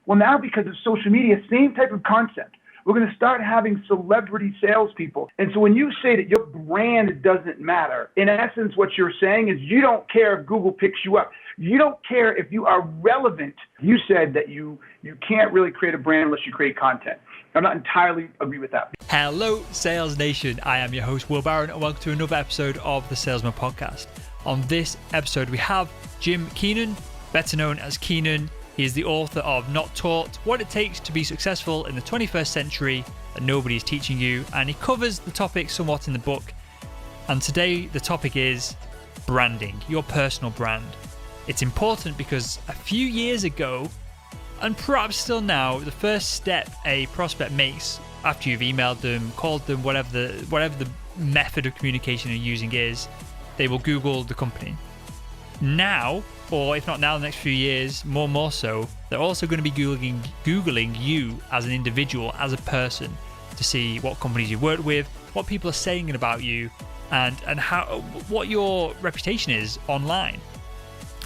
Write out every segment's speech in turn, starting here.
Well, now because of social media, same type of concept. We're going to start having celebrity salespeople. And so when you say that your brand doesn't matter, in essence, what you're saying is you don't care if Google picks you up. You don't care if you are relevant. You said that you can't really create a brand unless you create content. I'm not entirely agree with that. Hello, Sales Nation. I am your host, Will Barron, and welcome to another episode of the Salesman Podcast. On this episode, we have Jim Keenan, better known as Keenan. He is the author of Not Taught, What It Takes to Be Successful in the 21st Century That Nobody is Teaching You, and he covers the topic somewhat in the book. And today the topic is branding, your personal brand. It's important because a few years ago, and perhaps still now, the first step a prospect makes after you've emailed them, called them, whatever the method of communication you're using is, they will Google the company. Now, or if not now, the next few years, more so, they're also going to be Googling you as an individual, as a person, to see what companies you've worked with, what people are saying about you, and what your reputation is online.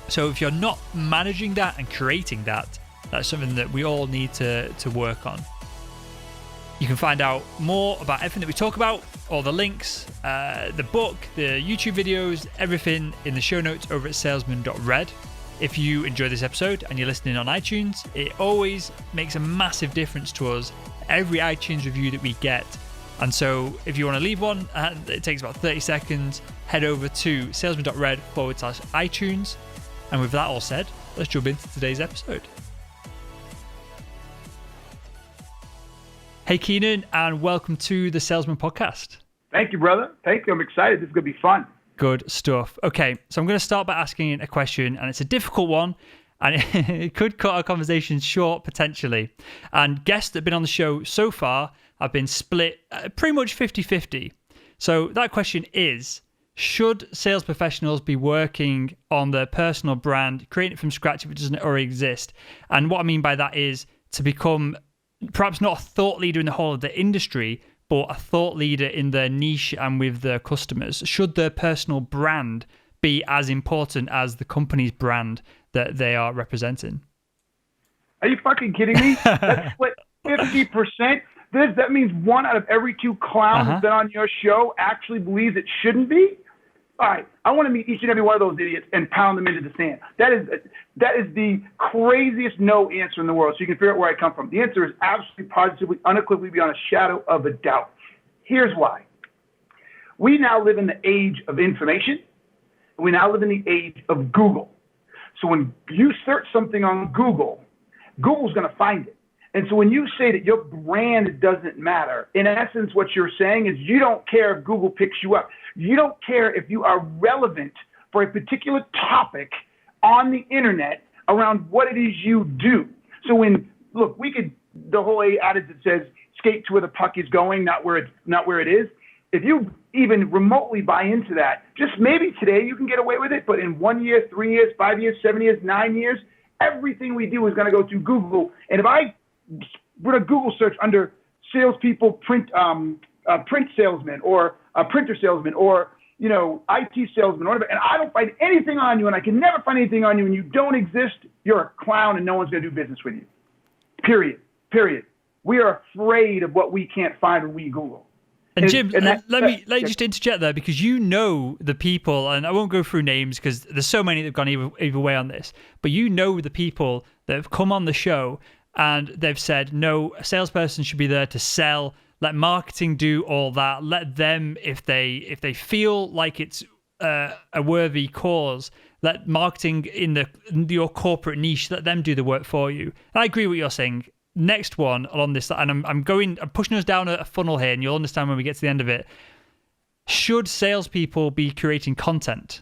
So if you're not managing that and creating that, that's something that we all need to work on. You can find out more about everything that we talk about, all the links, the book, the YouTube videos, everything in the show notes over at salesman.red. If you enjoy this episode and you're listening on iTunes, it always makes a massive difference to us, every iTunes review that we get. And so if you want to leave one, and it takes about 30 seconds, head over to salesman.red/iTunes. And with that all said, let's jump into today's episode. Hey, Keenan, and welcome to the Salesman Podcast. Thank you, brother. Thank you. I'm excited. This is going to be fun. Good stuff. Okay, so I'm going to start by asking a question, and it's a difficult one, and it could cut our conversation short, potentially. And guests that have been on the show so far have been split pretty much 50-50. So that question is, should sales professionals be working on their personal brand, creating it from scratch if it doesn't already exist? And what I mean by that is to become perhaps not a thought leader in the whole of the industry, but a thought leader in their niche and with their customers. Should their personal brand be as important as the company's brand that they are representing? Are you fucking kidding me? That's split 50%. That means one out of every two clowns that on your show actually believes it shouldn't be? All right, I want to meet each and every one of those idiots and pound them into the sand. That is the craziest no answer in the world, so you can figure out where I come from. The answer is absolutely, positively, unequivocally, beyond a shadow of a doubt. Here's why. We now live in the age of information, and we now live in the age of Google. So when you search something on Google, Google's going to find it. And so when you say that your brand doesn't matter, in essence, what you're saying is you don't care if Google picks you up. You don't care if you are relevant for a particular topic on the internet around what it is you do. So the whole adage that says skate to where the puck is going, not where it is. If you even remotely buy into that, just maybe today you can get away with it, but in 1 year, 3 years, 5 years, 7 years, 9 years, everything we do is going to go to Google. And if I put a Google search under salespeople, print salesman, or a printer salesman, or IT salesman, or whatever, and I don't find anything on you, and I can never find anything on you, and you don't exist, you're a clown, and no one's going to do business with you. Period. We are afraid of what we can't find when we Google. And Jim, let me just interject there, because you know the people, and I won't go through names because there's so many that have gone either way on this, but you know the people that have come on the show and they've said, no, a salesperson should be there to sell. Let marketing do all that. Let them, if they feel like it's a worthy cause, let marketing in your corporate niche, let them do the work for you. And I agree with what you're saying. Next one along this, and I'm pushing us down a funnel here, and you'll understand when we get to the end of it. Should salespeople be creating content?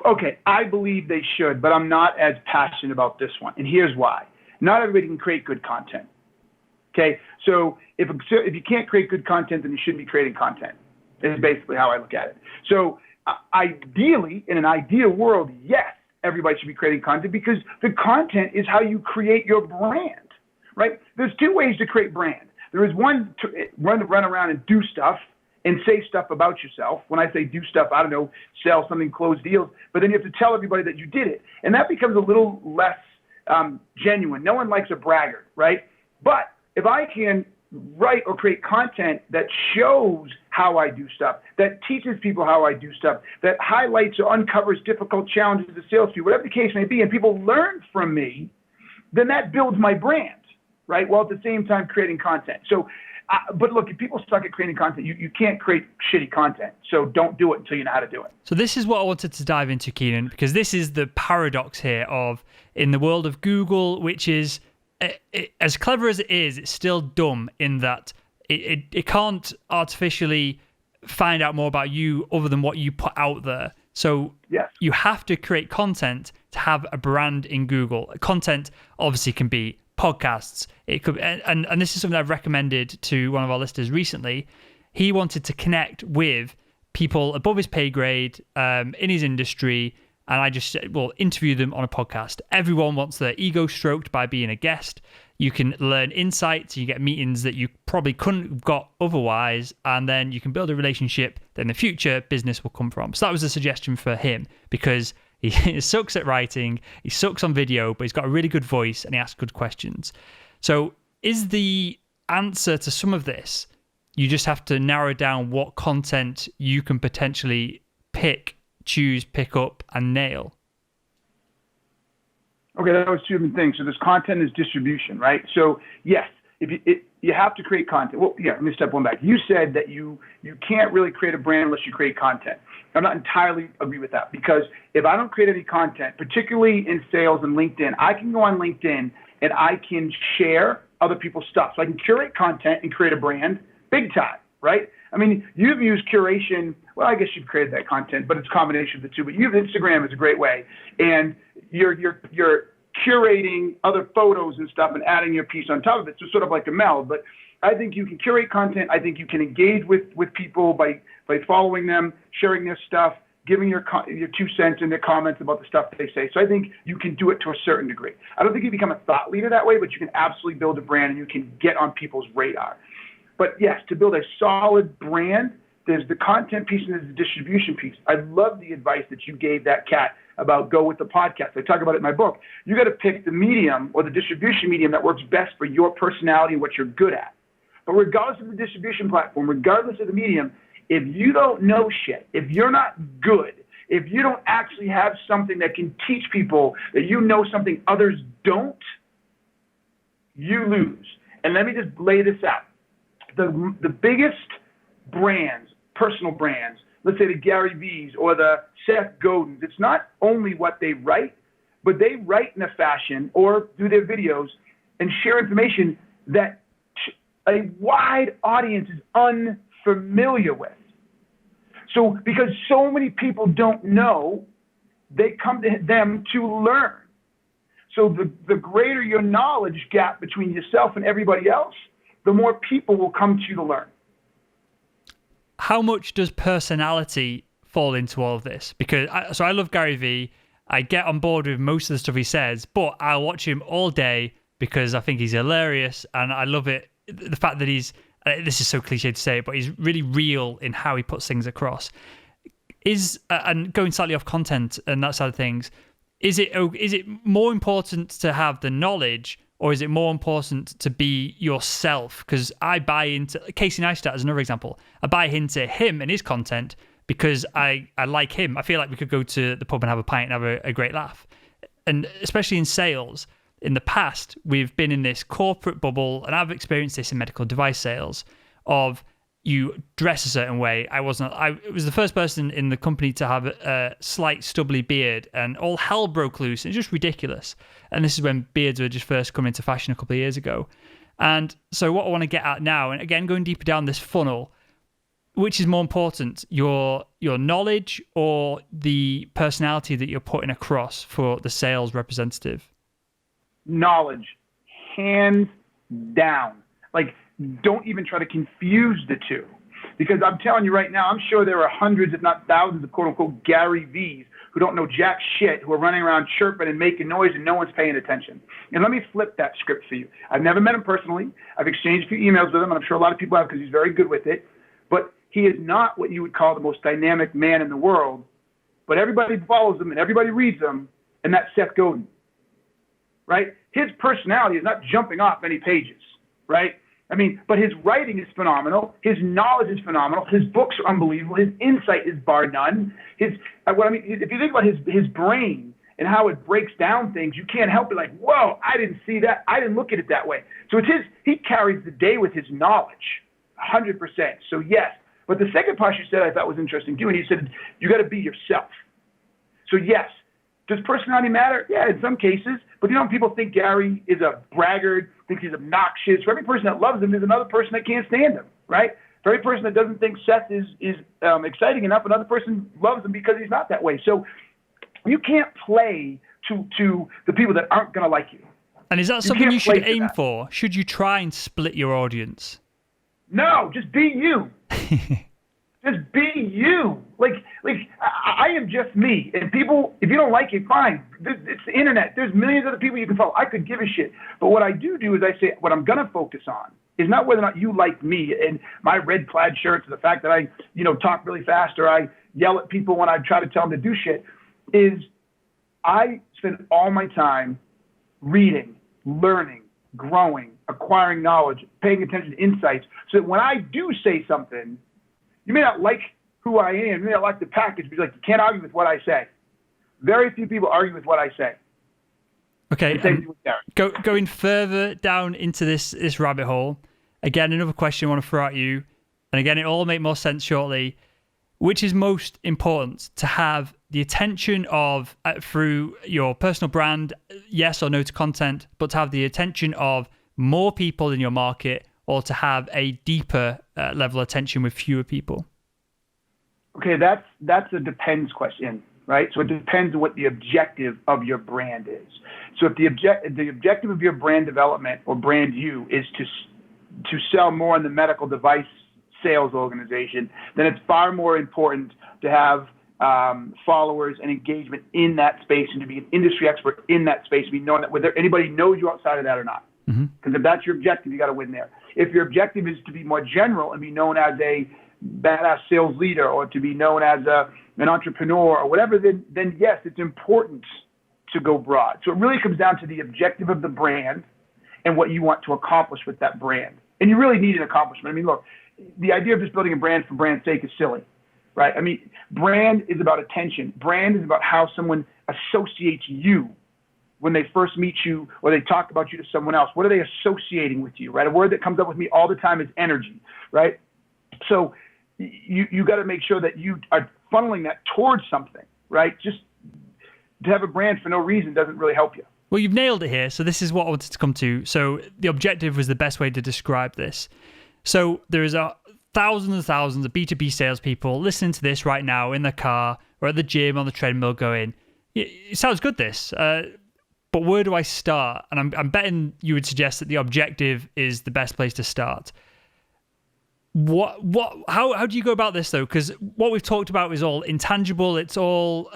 Okay, I believe they should, but I'm not as passionate about this one, and here's why. Not everybody can create good content. Okay, so if you can't create good content, then you shouldn't be creating content. Is basically how I look at it. So ideally, in an ideal world, yes, everybody should be creating content, because the content is how you create your brand, right? There's two ways to create brand. There is one to run around and do stuff, and say stuff about yourself. When I say do stuff, I don't know, sell something, close deals, but then you have to tell everybody that you did it. And that becomes a little less genuine. No one likes a braggart, right? But if I can write or create content that shows how I do stuff, that teaches people how I do stuff, that highlights or uncovers difficult challenges as a salespeople, whatever the case may be, and people learn from me, then that builds my brand, right? While at the same time creating content. So, but look, if people suck at creating content, you can't create shitty content. So don't do it until you know how to do it. So this is what I wanted to dive into, Keenan, because this is the paradox here of, in the world of Google, which is, as clever as it is, it's still dumb in that it can't artificially find out more about you other than what you put out there. So yes, you have to create content to have a brand in Google. Content obviously can be podcasts. It could, and this is something I've recommended to one of our listeners recently. He wanted to connect with people above his pay grade in his industry. And I just said, well, interview them on a podcast. Everyone wants their ego stroked by being a guest. You can learn insights. You get meetings that you probably couldn't have got otherwise. And then you can build a relationship that in the future business will come from. So that was a suggestion for him because he sucks at writing. He sucks on video, but he's got a really good voice and he asks good questions. So is the answer to some of this, you just have to narrow down what content you can potentially choose, pick up, and nail? Okay, that was two different things. So there's content and distribution, right? So yes, you have to create content. Well, yeah, let me step one back. You said that you can't really create a brand unless you create content. I'm not entirely agree with that because if I don't create any content, particularly in sales and LinkedIn, I can go on LinkedIn and I can share other people's stuff. So I can curate content and create a brand big time, right? I mean, you've used curation. Well, I guess you've created that content, but it's a combination of the two. But Instagram is a great way, and you're curating other photos and stuff and adding your piece on top of it. So sort of like a meld. But I think you can curate content. I think you can engage with people by following them, sharing their stuff, giving your 2 cents in their comments about the stuff they say. So I think you can do it to a certain degree. I don't think you become a thought leader that way, but you can absolutely build a brand and you can get on people's radar. But yes, to build a solid brand, there's the content piece and there's the distribution piece. I love the advice that you gave that cat about go with the podcast. I talk about it in my book. You got to pick the medium or the distribution medium that works best for your personality and what you're good at. But regardless of the distribution platform, regardless of the medium, if you don't know shit, if you're not good, if you don't actually have something that can teach people that you know something others don't, you lose. And let me just lay this out. The biggest brands, personal brands, let's say the Gary V's or the Seth Godin's, it's not only what they write, but they write in a fashion or do their videos and share information that a wide audience is unfamiliar with. So because so many people don't know, they come to them to learn. So the greater your knowledge gap between yourself and everybody else, the more people will come to you to learn. How much does personality fall into all of this? Because I love Gary Vee. I get on board with most of the stuff he says, but I'll watch him all day because I think he's hilarious and I love it. The fact that he's, this is so cliche to say, but he's really real in how he puts things across. And going slightly off content and that side of things, is it more important to have the knowledge or is it more important to be yourself? Because I buy into, Casey Neistat as another example, I buy into him and his content because I like him. I feel like we could go to the pub and have a pint and have a great laugh. And especially in sales, in the past, we've been in this corporate bubble, and I've experienced this in medical device sales, of you dress a certain way. I was the first person in the company to have a slight stubbly beard, and all hell broke loose. It's just ridiculous. And this is when beards were just first coming into fashion a couple of years ago. And so what I want to get at now, and again, going deeper down this funnel, which is more important, your knowledge or the personality that you're putting across for the sales representative? Knowledge, hands down. Like, don't even try to confuse the two. Because I'm telling you right now, I'm sure there are hundreds, if not thousands of quote-unquote Gary V's who don't know jack shit, who are running around chirping and making noise and no one's paying attention. And let me flip that script for you. I've never met him personally. I've exchanged a few emails with him, and I'm sure a lot of people have because he's very good with it. But he is not what you would call the most dynamic man in the world, but everybody follows him and everybody reads him, and that's Seth Godin, right? His personality is not jumping off any pages, right? I mean, but his writing is phenomenal. His knowledge is phenomenal. His books are unbelievable. His insight is bar none. If you think about his brain and how it breaks down things, you can't help but like, whoa, I didn't see that. I didn't look at it that way. So he carries the day with his knowledge, 100%. So yes. But the second part you said I thought was interesting too, and he said, you got to be yourself. So yes, does personality matter? Yeah, in some cases. But people think Gary is a braggart, thinks he's obnoxious. For every person that loves him, there's another person that can't stand him, right? For every person that doesn't think Seth is exciting enough, another person loves him because he's not that way. So you can't play to the people that aren't going to like you. And is that something you should aim for? Should you try and split your audience? No, just be you. Just be you. Like I am just me. And people, if you don't like it, fine. It's the internet. There's millions of other people you can follow. I could give a shit. But what I do is I say what I'm going to focus on is not whether or not you like me and my red plaid shirts or the fact that I, talk really fast or I yell at people when I try to tell them to do shit. Is I spend all my time reading, learning, growing, acquiring knowledge, paying attention to insights, so that when I do say something, you may not like who I am, you may not like the package, but you can't argue with what I say. Very few people argue with what I say. Okay, going further down into this rabbit hole, again, another question I want to throw at you, and again, it all will make more sense shortly. Which is most important, to have the attention of, through your personal brand, yes or no to content, but to have the attention of more people in your market, or to have a deeper level of attention with fewer people? Okay, that's a depends question, right? So it depends on what the objective of your brand is. So if the objective of your brand development or brand you is to sell more in the medical device sales organization, then it's far more important to have followers and engagement in that space and to be an industry expert in that space, be knowing that whether anybody knows you outside of that or not. Because if that's your objective, you got to win there. If your objective is to be more general and be known as a badass sales leader or to be known as an entrepreneur or whatever, then yes, it's important to go broad. So it really comes down to the objective of the brand and what you want to accomplish with that brand. And you really need an accomplishment. I mean, look, the idea of just building a brand for brand's sake is silly, right? I mean, brand is about attention. Brand is about how someone associates you when they first meet you or they talk about you to someone else. What are they associating with you, right? A word that comes up with me all the time is energy, right? So you got to make sure that you are funneling that towards something, right? Just to have a brand for no reason doesn't really help you. Well, you've nailed it here. So this is what I wanted to come to. So the objective was the best way to describe this. So there is thousands and thousands of B2B salespeople listening to this right now in the car or at the gym on the treadmill going, it sounds good, this, but where do I start? And I'm betting you would suggest that the objective is the best place to start. How do you go about this though? Because what we've talked about is all intangible. It's all,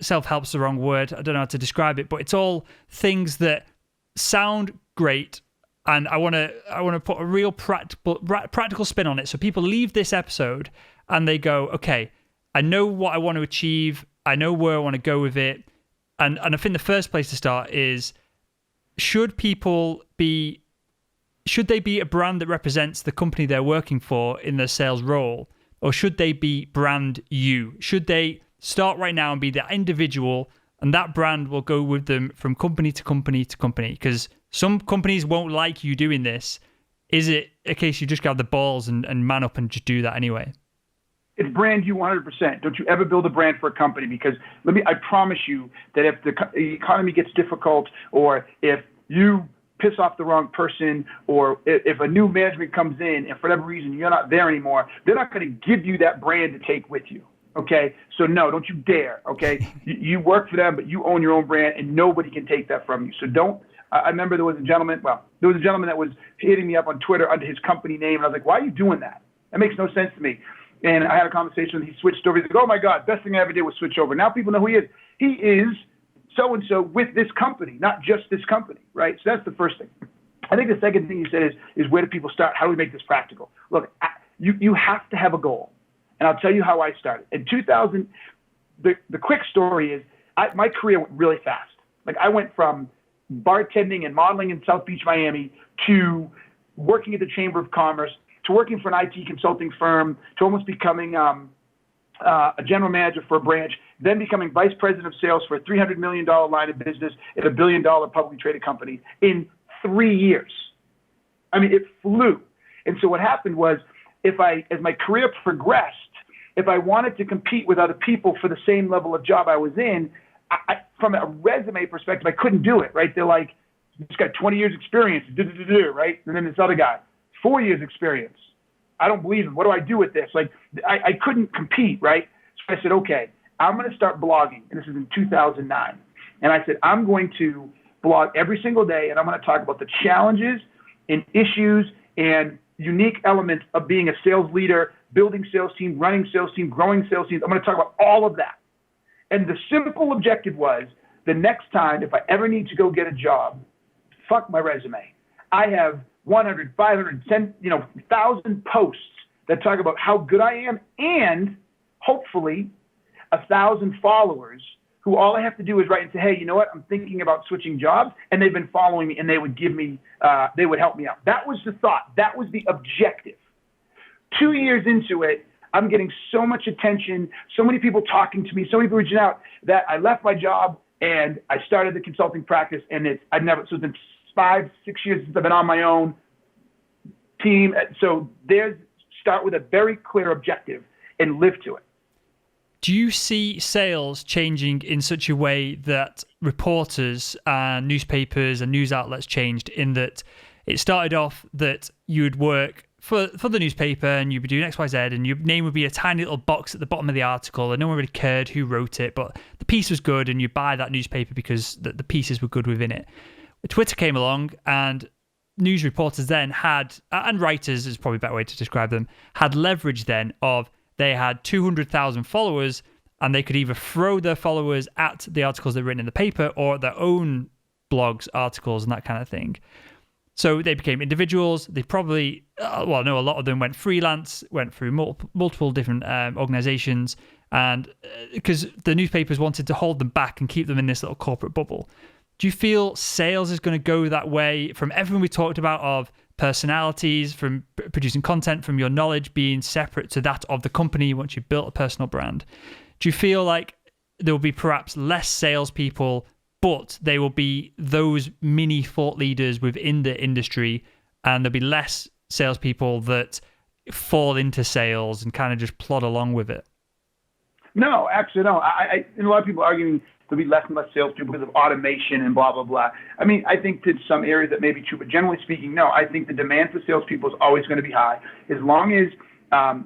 self-help's the wrong word. I don't know how to describe it, but it's all things that sound great. And I want to put a real practical spin on it. So people leave this episode and they go, okay, I know what I want to achieve. I know where I want to go with it. And I think the first place to start is, should they be a brand that represents the company they're working for in their sales role? Or should they be brand you? Should they start right now and be that individual, and that brand will go with them from company to company to company? Because some companies won't like you doing this. Is it a case you just got the balls and man up and just do that anyway? It's brand you 100%. Don't you ever build a brand for a company, because I promise you that if the economy gets difficult, or if you piss off the wrong person, or if a new management comes in and for whatever reason you're not there anymore, they're not going to give you that brand to take with you. Okay, so no, don't you dare. Okay, you work for them, but you own your own brand, and nobody can take that from you. So don't. I remember there was a gentleman that was hitting me up on Twitter under his company name, and I was like, why are you doing that? That makes no sense to me. And I had a conversation with him. He switched over. He's like, oh my God, best thing I ever did was switch over. Now people know who he is. He is so-and-so with this company, not just this company, right? So that's the first thing. I think the second thing you said is where do people start? How do we make this practical? Look, You have to have a goal. And I'll tell you how I started. In 2000, the quick story is my career went really fast. Like I went from bartending and modeling in South Beach, Miami, to working at the Chamber of Commerce, to working for an IT consulting firm, to almost becoming a general manager for a branch, then becoming vice president of sales for a $300 million line of business at a $1 billion publicly traded company in 3 years. I mean, it flew. And so what happened was, as my career progressed, if I wanted to compete with other people for the same level of job I was in, from a resume perspective, I couldn't do it, right? They're like, this guy 20 years experience, right? And then this other guy, 4 years experience. I don't believe him. What do I do with this? Like, I couldn't compete, right? So I said, okay, I'm going to start blogging. And this is in 2009. And I said, I'm going to blog every single day, and I'm going to talk about the challenges and issues and unique elements of being a sales leader, building sales team, running sales team, growing sales teams. I'm going to talk about all of that. And the simple objective was, the next time, if I ever need to go get a job, fuck my resume. I have 100, 500, 1,000 posts that talk about how good I am, and hopefully 1,000 followers who all I have to do is write and say, hey, you know what? I'm thinking about switching jobs, and they've been following me, and they would give me, they would help me out. That was the thought. That was the objective. 2 years into it, I'm getting so much attention, so many people talking to me, so many people reaching out, that I left my job and I started the consulting practice. And so it's been 5-6 years since I've been on my own team. So start with a very clear objective and live to it. Do you see sales changing in such a way that reporters and newspapers and news outlets changed, in that it started off that you would work for the newspaper and you'd be doing X, Y, Z, and your name would be a tiny little box at the bottom of the article, and no one really cared who wrote it, but the piece was good, and you buy that newspaper because the pieces were good within it. Twitter came along, and news reporters then had, and writers is probably a better way to describe them, had leverage then of, they had 200,000 followers, and they could either throw their followers at the articles they've written in the paper or their own blogs, articles, and that kind of thing. So they became individuals. They probably, a lot of them went freelance, went through multiple different organizations, and because the newspapers wanted to hold them back and keep them in this little corporate bubble. Do you feel sales is going to go that way, from everything we talked about of personalities, from producing content, from your knowledge being separate to that of the company once you've built a personal brand? Do you feel like there will be perhaps less salespeople, but they will be those mini thought leaders within the industry, and there'll be less salespeople that fall into sales and kind of just plod along with it? No, actually, no. And a lot of people arguing there'll be less and less salespeople because of automation and blah, blah, blah. I mean, I think that some areas that may be true, but generally speaking, no. I think the demand for salespeople is always going to be high, as long as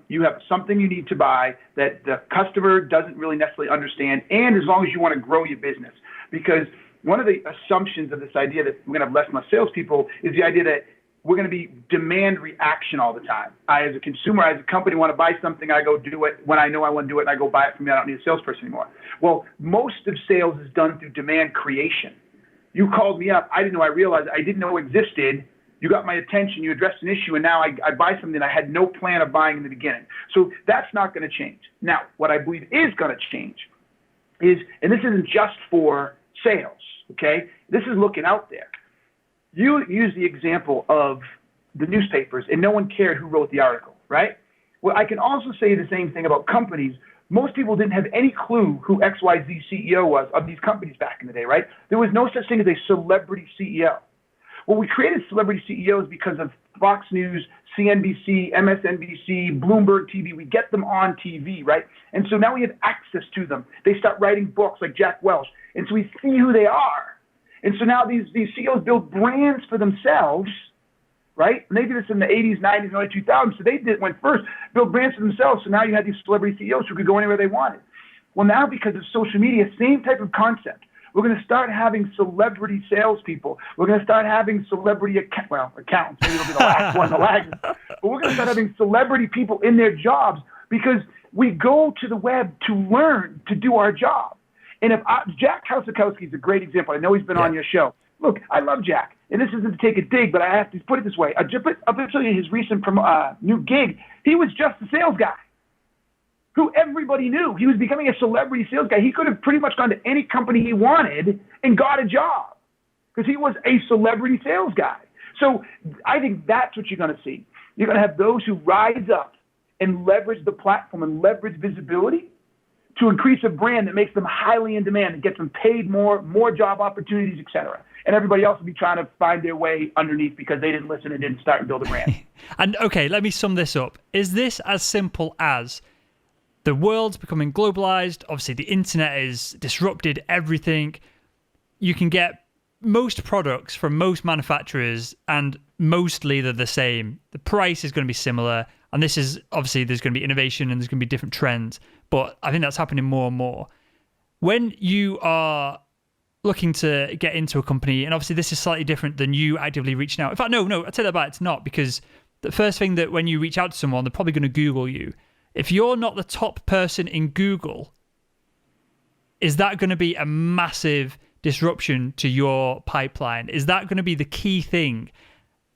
you have something you need to buy that the customer doesn't really necessarily understand, and as long as you want to grow your business. Because one of the assumptions of this idea that we're going to have less and less salespeople is the idea that we're going to be demand reaction all the time. I, as a consumer, as a company, want to buy something, I go do it when I know I want to do it, and I go buy it from you. I don't need a salesperson anymore. Well, most of sales is done through demand creation. You called me up. I didn't know, I realized I didn't know existed. You got my attention. You addressed an issue, and now I buy something I had no plan of buying in the beginning. So that's not going to change. Now, what I believe is going to change is, and this isn't just for sales, okay? This is looking out there. You use the example of the newspapers, and no one cared who wrote the article, right? Well, I can also say the same thing about companies. Most people didn't have any clue who XYZ CEO was of these companies back in the day, right? There was no such thing as a celebrity CEO. Well, we created celebrity CEOs because of Fox News, CNBC, MSNBC, Bloomberg TV. We get them on TV, right? And so now we have access to them. They start writing books like Jack Welch. And so we see who they are. And so now these CEOs build brands for themselves, right? And they did this in the 80s, 90s, and early 2000s. So they went first, build brands for themselves. So now you had these celebrity CEOs who could go anywhere they wanted. Well, now because of social media, same type of concept. We're going to start having celebrity salespeople. We're going to start having celebrity accountants. Maybe it'll be the last one, the last. But we're going to start having celebrity people in their jobs because we go to the web to learn to do our job. And if Jack Kausikowski is a great example. I know he's been on your show. Look, I love Jack. and this isn't to take a dig, but I have to put it this way. I'll tell you his recent new gig. He was just a sales guy who everybody knew. He was becoming a celebrity sales guy. He could have pretty much gone to any company he wanted and got a job because he was a celebrity sales guy. So I think that's what you're going to see. You're going to have those who rise up and leverage the platform and leverage visibility to increase a brand that makes them highly in demand and gets them paid more job opportunities, et cetera. And everybody else will be trying to find their way underneath because they didn't listen and didn't start and build a brand. And okay, let me sum this up. Is this as simple as the world's becoming globalized? Obviously, the internet has disrupted everything. You can get most products from most manufacturers and mostly they're the same. The price is going to be similar. And this is obviously there's going to be innovation and there's going to be different trends. But I think that's happening more and more. When you are looking to get into a company, and obviously this is slightly different than you actively reaching out. In fact, no, I tell you about it's not, because the first thing that when you reach out to someone, they're probably going to Google you. If you're not the top person in Google, is that going to be a massive disruption to your pipeline? Is that going to be the key thing?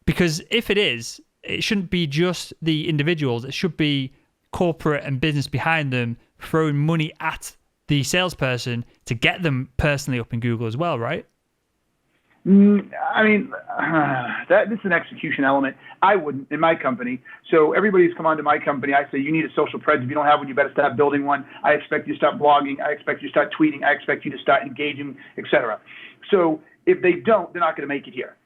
Because if it is, it shouldn't be just the individuals. It should be corporate and business behind them throwing money at the salesperson to get them personally up in Google as well, right? I mean, this is an execution element. I wouldn't in my company. So everybody who's come onto my company, I say, you need a social presence. If you don't have one, you better start building one. I expect you to start blogging. I expect you to start tweeting. I expect you to start engaging, et cetera. So if they don't, they're not going to make it here.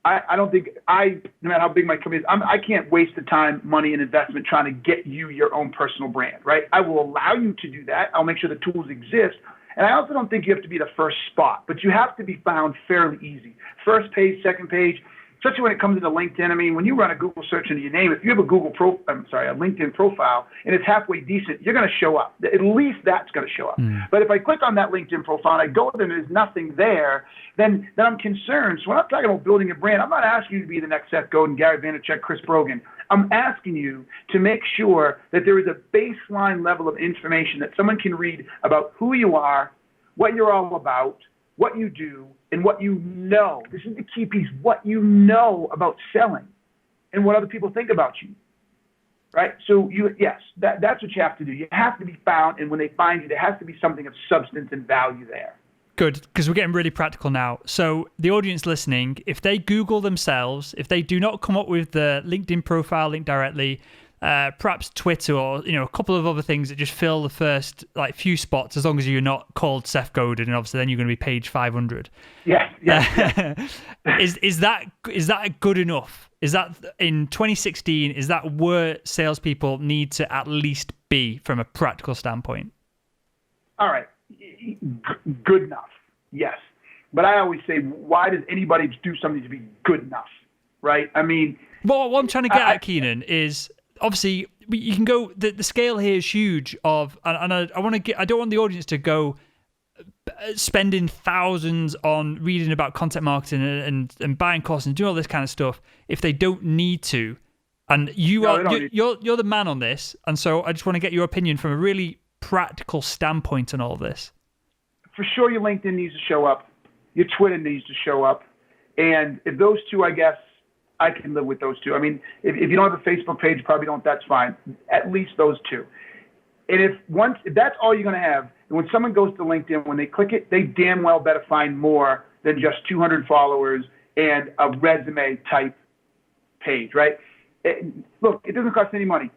I don't think no matter how big my company is, I can't waste the time, money, and investment trying to get you your own personal brand, right? I will allow you to do that. I'll make sure the tools exist. And I also don't think you have to be the first spot, but you have to be found fairly easy. First page, second page, especially when it comes into LinkedIn. I mean, when you run a Google search into your name, if you have a LinkedIn profile and it's halfway decent, you're going to show up. At least that's going to show up. But if I click on that LinkedIn profile and I go there and there's nothing there, then I'm concerned. So when I'm talking about building a brand, I'm not asking you to be the next Seth Godin, Gary Vaynerchuk, Chris Brogan. I'm asking you to make sure that there is a baseline level of information that someone can read about who you are, what you're all about, what you do, and what you know. This is the key piece, what you know about selling and what other people think about you, right? So that's what you have to do. You have to be found, and when they find you, there has to be something of substance and value there. Good, because we're getting really practical now. So the audience listening, if they Google themselves, if they do not come up with the LinkedIn profile link directly, perhaps Twitter or a couple of other things that just fill the first few spots, as long as you're not called Seth Godin, and obviously then you're going to be page 500. Yeah. Is that good enough? Is that in 2016? Is that where salespeople need to at least be from a practical standpoint? All right. Good enough, yes. But I always say, why does anybody do something to be good enough, right? I mean... Well, what I'm trying to get at, Keenan, is obviously you can go... The scale here is huge and I don't want the audience to go spending thousands on reading about content marketing and buying courses and doing all this kind of stuff if they don't need to. And you're the man on this, and so I just want to get your opinion from a really practical standpoint on all of this. For sure, your LinkedIn needs to show up. Your Twitter needs to show up. And if those two, I guess, I can live with those two. I mean, if you don't have a Facebook page, you probably don't, that's fine. At least those two. And if that's all you're going to have, and when someone goes to LinkedIn, when they click it, they damn well better find more than just 200 followers and a resume type page, right? Look, it doesn't cost any money.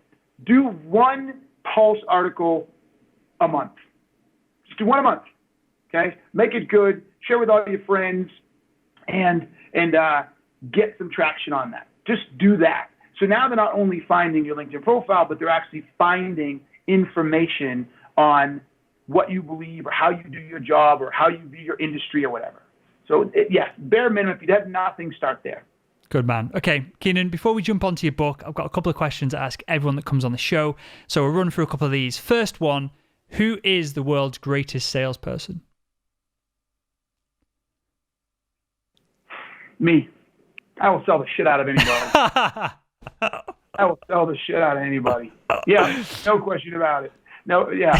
Do one Pulse article a month. Just do one a month. Okay? Make it good. Share with all your friends and get some traction on that. Just do that. So now they're not only finding your LinkedIn profile, but they're actually finding information on what you believe or how you do your job or how you view your industry or whatever. So yes, bare minimum, if you have nothing, start there. Good man. Okay, Keenan, before we jump onto your book, I've got a couple of questions to ask everyone that comes on the show. So we'll run through a couple of these. First one, who is the world's greatest salesperson? Me. I will sell the shit out of anybody. I will sell the shit out of anybody. Yeah, no question about it. No, yeah.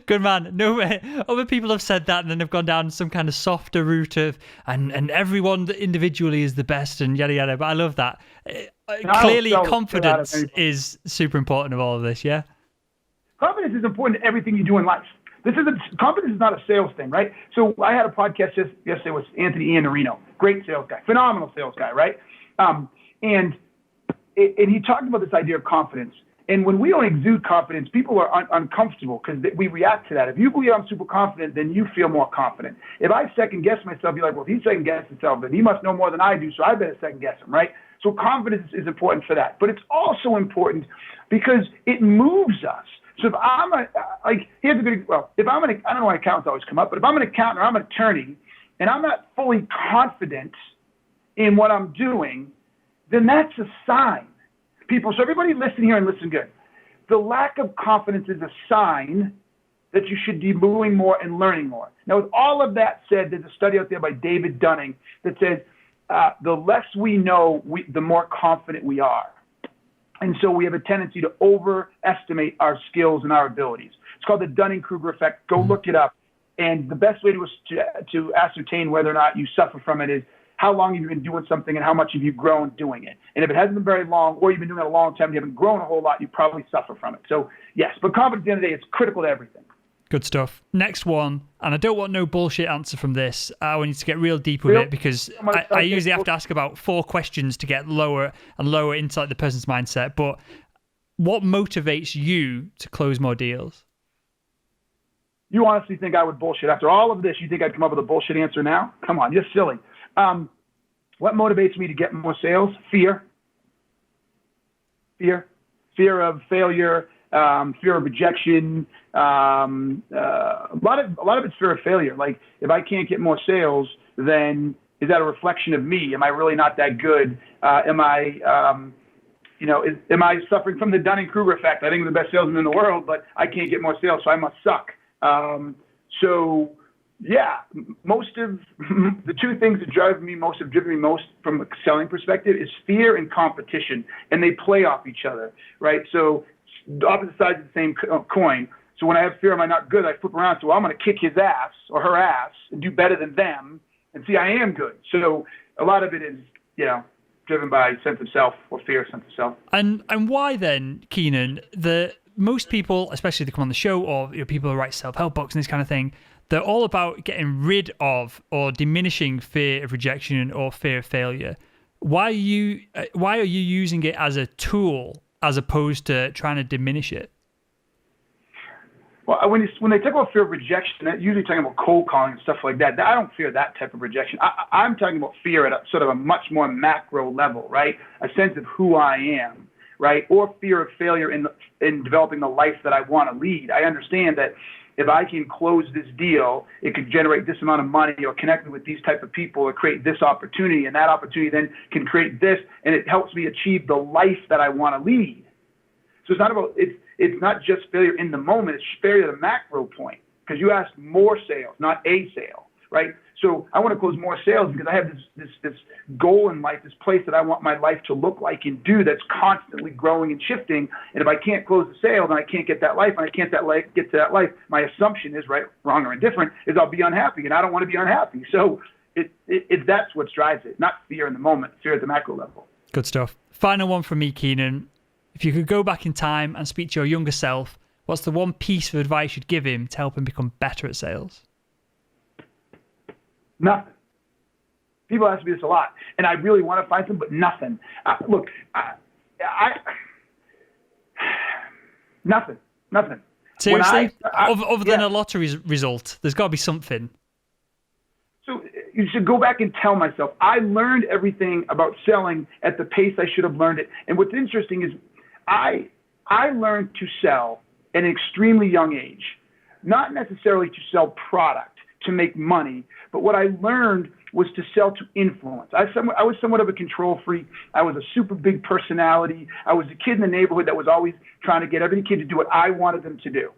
Good man. No, other people have said that and then they've gone down some kind of softer route of, and everyone individually is the best and yada yada. But I love that. Clearly, confidence is super important of all of this. Yeah. Confidence is important to everything you do in life. Confidence is not a sales thing, right? So I had a podcast yesterday with Anthony Iannarino, great sales guy, phenomenal sales guy, right? And he talked about this idea of confidence. And when we don't exude confidence, people are uncomfortable because we react to that. If you believe I'm super confident, then you feel more confident. If I second guess myself, you're like, well, if he second guessed himself, then he must know more than I do, so I better second guess him, right? So confidence is important for that. But it's also important because it moves us. So if I'm here's a good, if I'm I don't know why accountants always come up, but if I'm an accountant or I'm an attorney and I'm not fully confident in what I'm doing, then that's a sign. People, so everybody listen here and listen good. The lack of confidence is a sign that you should be doing more and learning more. Now, with all of that said, there's a study out there by David Dunning that says the less we know, the more confident we are. And so we have a tendency to overestimate our skills and our abilities. It's called the Dunning-Kruger Effect. Go look it up. And the best way to ascertain whether or not you suffer from it is how long have you been doing something and how much have you grown doing it. And if it hasn't been very long or you've been doing it a long time and you haven't grown a whole lot, you probably suffer from it. So yes, but confidence at the end of the day, it's critical to everything. Good stuff. Next one, and I don't want no bullshit answer from this. I want you to get real deep with it because I usually have to ask about 4 questions to get lower and lower into like the person's mindset. But what motivates you to close more deals? You honestly think I would bullshit? After all of this, you think I'd come up with a bullshit answer now? Come on, you're silly. What motivates me to get more sales? Fear of failure, fear of rejection. A lot of it's fear of failure. Like if I can't get more sales, then is that a reflection of me? Am I really not that good? Am I suffering from the Dunning-Kruger effect? I think I'm the best salesman in the world, but I can't get more sales, so I must suck. Yeah, most of the 2 things that have driven me most from a selling perspective is fear and competition, and they play off each other, right? So opposite sides of the same coin. So when I have fear, am I not good? I flip around. So I'm going to kick his ass or her ass and do better than them and see I am good. So a lot of it is, driven by sense of self or fear, sense of self. And why then, Keenan, most people, especially they come on the show or people who write self-help books and this kind of thing, they're all about getting rid of or diminishing fear of rejection or fear of failure. Why are you using it as a tool as opposed to trying to diminish it? Well, when they talk about fear of rejection, they're usually talking about cold calling and stuff like that. I don't fear that type of rejection. I'm talking about fear at a sort of a much more macro level, right? A sense of who I am, right? Or fear of failure in developing the life that I want to lead. I understand that if I can close this deal, it could generate this amount of money or connect me with these type of people or create this opportunity, and that opportunity then can create this, and it helps me achieve the life that I want to lead. So it's not just failure in the moment, it's failure at a macro point, because you asked more sales, not a sale, right? So I want to close more sales because I have this goal in life, this place that I want my life to look like and do that's constantly growing and shifting. And if I can't close the sale, then I can't get that life. And I can't get to that life. My assumption is, right, wrong, or indifferent, is I'll be unhappy. And I don't want to be unhappy. So that's what drives it, not fear in the moment, fear at the macro level. Good stuff. Final one from me, Keenan. If you could go back in time and speak to your younger self, what's the one piece of advice you'd give him to help him become better at sales? Nothing. People ask me this a lot, and I really want to find some, but nothing. Nothing. Seriously? Other than a lottery result, there's got to be something. So you should go back and tell myself, I learned everything about selling at the pace I should have learned it. And what's interesting is I learned to sell at an extremely young age, not necessarily to sell product, to make money, but what I learned was to sell to influence. I was somewhat of a control freak. I was a super big personality. I was a kid in the neighborhood that was always trying to get every kid to do what I wanted them to do,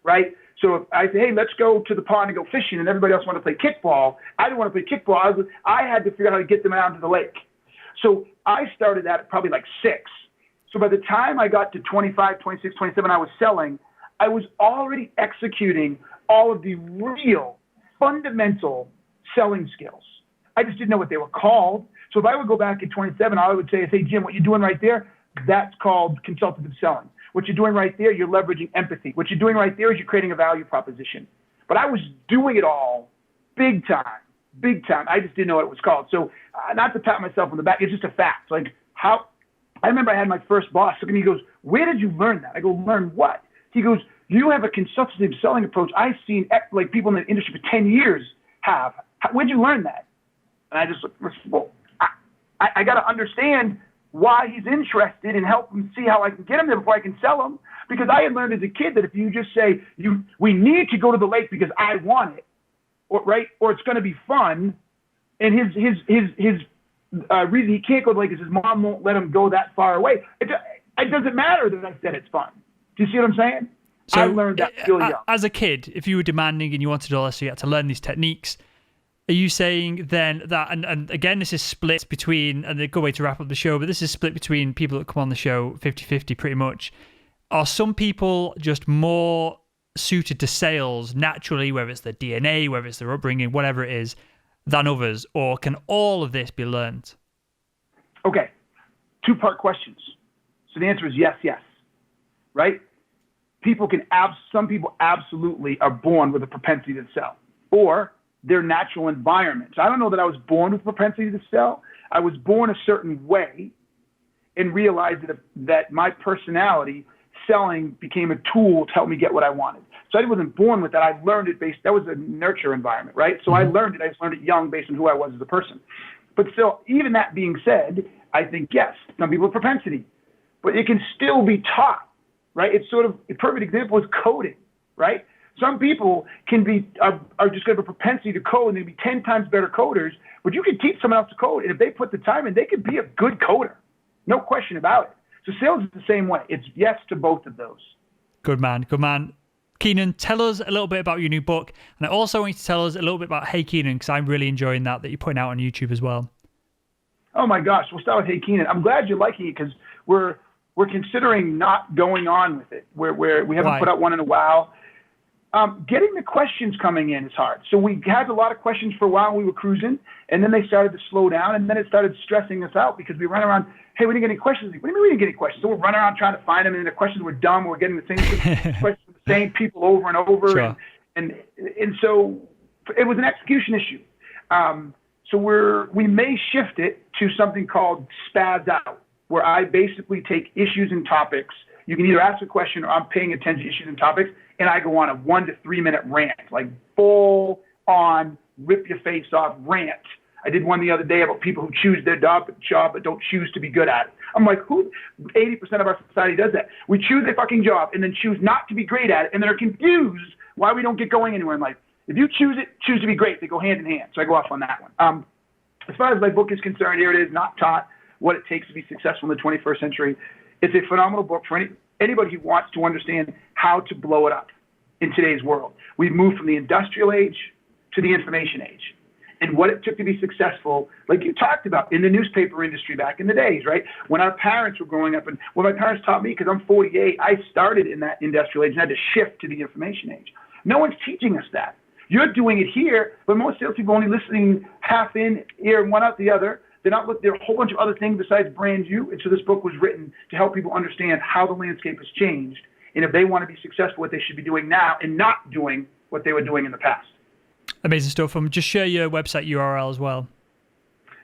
right? So if I say, hey, let's go to the pond and go fishing, and everybody else wanted to play kickball, I didn't want to play kickball. I had to figure out how to get them out to the lake. So I started that at probably like 6. So by the time I got to 25, 26, 27, I was selling. I was already executing all of the real fundamental selling skills. I just didn't know what they were called. So if I would go back at 27, I would say, Jim, what you're doing right there, that's called consultative selling. What you're doing right there, you're leveraging empathy. What you're doing right there is you're creating a value proposition. But I was doing it all big time. I just didn't know what it was called. So not to pat myself on the back, it's just a fact. Like how I remember I had my first boss look at me, he goes, where did you learn that? I go, learn what? He goes, you have a consultative selling approach I've seen like people in the industry for 10 years have. Where'd you learn that? And I just, well, I got to understand why he's interested and help him see how I can get him there before I can sell him. Because I had learned as a kid that if you just say, we need to go to the lake because I want it, or it's going to be fun, and his reason he can't go to the lake is his mom won't let him go that far away. It doesn't matter that I said it's fun. Do you see what I'm saying? So, I learned that really young. As a kid, if you were demanding and you wanted all this, so you had to learn these techniques, are you saying then that, and again, this is split between, and a good way to wrap up the show, but this is split between people that come on the show 50-50 pretty much. Are some people just more suited to sales naturally, whether it's their DNA, whether it's their upbringing, whatever it is, than others? Or can all of this be learned? Okay, two-part questions. So the answer is yes, right? Some people absolutely are born with a propensity to sell, or their natural environment. So I don't know that I was born with a propensity to sell. I was born a certain way and realized that my personality, selling, became a tool to help me get what I wanted. So I wasn't born with that. I learned it that was a nurture environment, right? So I learned it. I just learned it young based on who I was as a person. But still, even that being said, I think, yes, some people have propensity, but it can still be taught, right? It's sort of a perfect example is coding, right? Some people are just going to have a propensity to code and they can be 10 times better coders, but you can teach someone else to code. And if they put the time in, they can be a good coder. No question about it. So sales is the same way. It's yes to both of those. Good man. Keenan, tell us a little bit about your new book. And I also want you to tell us a little bit about Hey Keenan, because I'm really enjoying that you're putting out on YouTube as well. Oh my gosh. We'll start with Hey Keenan. I'm glad you're liking it because we're considering not going on with it. We haven't put out one in a while. Getting the questions coming in is hard. So we had a lot of questions for a while when we were cruising, and then they started to slow down, and then it started stressing us out because we run around, hey, we didn't get any questions. Like, what do you mean we didn't get any questions? So we're running around trying to find them, and the questions were dumb. We're getting the same questions from the same people over and over. Sure. And so it was an execution issue. So we may shift it to something called Spaz Out, where I basically take issues and topics. You can either ask a question or I'm paying attention to issues and topics, and I go on a 1 to 3 minute rant, like full on rip your face off rant. I did one the other day about people who choose their job but don't choose to be good at it. I'm like, 80% of our society does that. We choose a fucking job and then choose not to be great at it, and then are confused why we don't get going anywhere in life. If you choose to be great. They go hand in hand. So I go off on that one. As far as my book is concerned, here it is, Not Taught: What It Takes to Be Successful in the 21st Century. It's a phenomenal book for anybody who wants to understand how to blow it up in today's world. We've moved from the industrial age to the information age. And what it took to be successful, like you talked about, in the newspaper industry back in the days, right? When our parents were growing up, and what my parents taught me, because I'm 48, I started in that industrial age and had to shift to the information age. No one's teaching us that. You're doing it here, but most salespeople are only listening half in, ear, one out the other. There are a whole bunch of other things besides brand you. And so this book was written to help people understand how the landscape has changed, and if they want to be successful, what they should be doing now and not doing what they were doing in the past. Amazing stuff. Just share your website URL as well.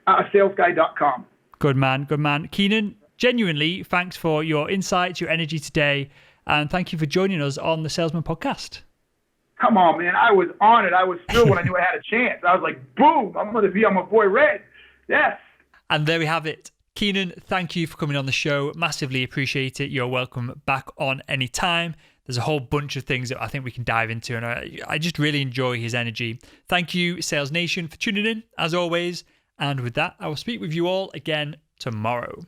Salesguy.com. Good man. Keenan, genuinely, thanks for your insights, your energy today, and thank you for joining us on the Salesman Podcast. Come on, man. I was on it. I was thrilled when I knew I had a chance. I was like, boom, I'm going to be on my boy Red. Yes. And there we have it. Keenan, thank you for coming on the show. Massively appreciate it. You're welcome back on any time. There's a whole bunch of things that I think we can dive into, and I just really enjoy his energy. Thank you, Sales Nation, for tuning in, as always. And with that, I will speak with you all again tomorrow.